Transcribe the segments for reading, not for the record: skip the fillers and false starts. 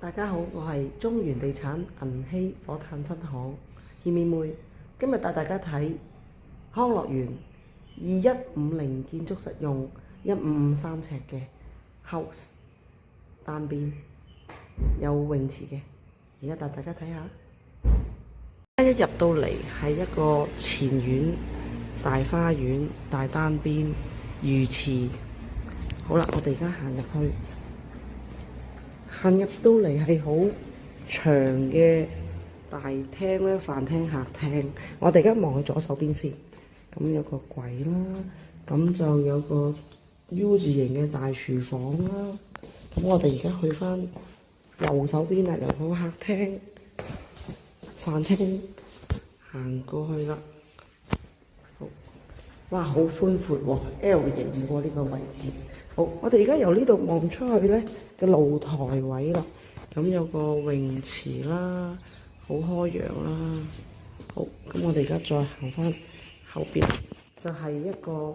大家好，我係中原地產銀禧火炭分行軒咪妹，今日帶大家睇康樂園2150建築實用1553尺嘅 house 單邊有泳池嘅，而家帶大家睇下。一入到嚟係一個前院大花園大單邊魚池。好啦，我哋而家行入去。行入到嚟係好長嘅大廳咧，飯廳、客廳。我哋而家望去左手邊先，咁有個櫃啦，咁就有個 U 字形嘅大廚房啦。咁我哋而家去翻右手邊啦，由個客廳、飯廳行過去啦。好，哇，好寬闊喎，L 型喎呢個位置。好，我哋而家由呢度望出去咧嘅露台位啦，咁有個泳池啦，好開揚啦。好，咁我哋而家再行翻後邊，就係一個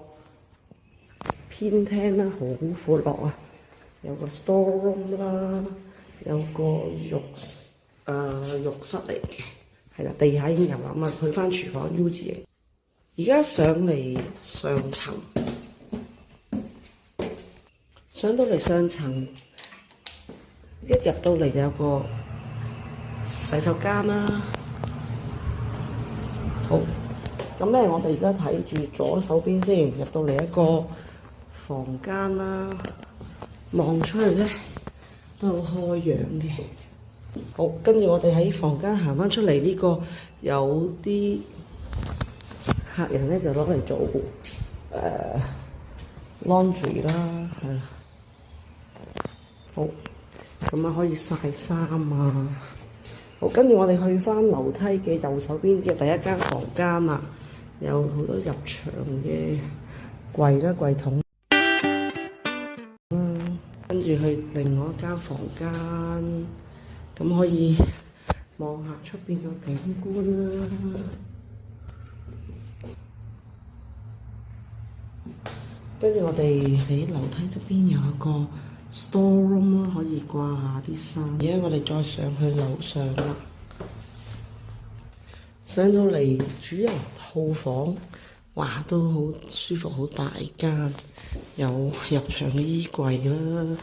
偏廳啦，好闊落啊，有個 store room 啦，有個浴室嚟嘅，係啦，地下已經有啦，咁啊去翻廚房 U 字形。而家上嚟上層。上到嚟上層，一入到嚟就有個洗手間啦。好，咁咧我哋而家睇住左手邊先，入到嚟一個房間啦，望出去咧都好開揚嘅。好，跟住我哋喺房間行翻出嚟，呢個有啲客人咧就攞嚟做laundry 啦，係啦。好，咁啊可以曬衫啊。好，跟住我哋去翻樓梯嘅右手邊嘅第一間房間啦，有好多入場嘅櫃啦、櫃桶啦。跟住去另外一間房間，咁可以望下出邊個景觀啦。跟住我哋喺樓梯側邊有一個store room 啦，可以掛下啲衫。而家我哋再上去樓上啦，上到嚟主人套房，哇，都好舒服，好大間，有入場嘅衣櫃啦，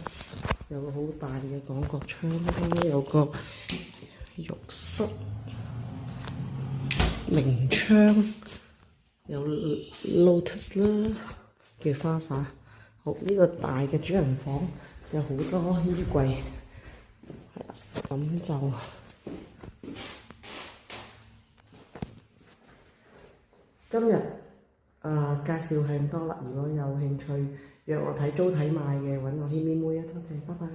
有個好大嘅廣角窗啦，有個浴室、明窗，有 lotus 啦嘅花灑。好，呢個大嘅主人房有好多衣櫃，係啦，咁就今日介紹係咁多啦。如果有興趣約我睇租睇賣嘅，揾我軒咪妹啊，多謝，拜拜。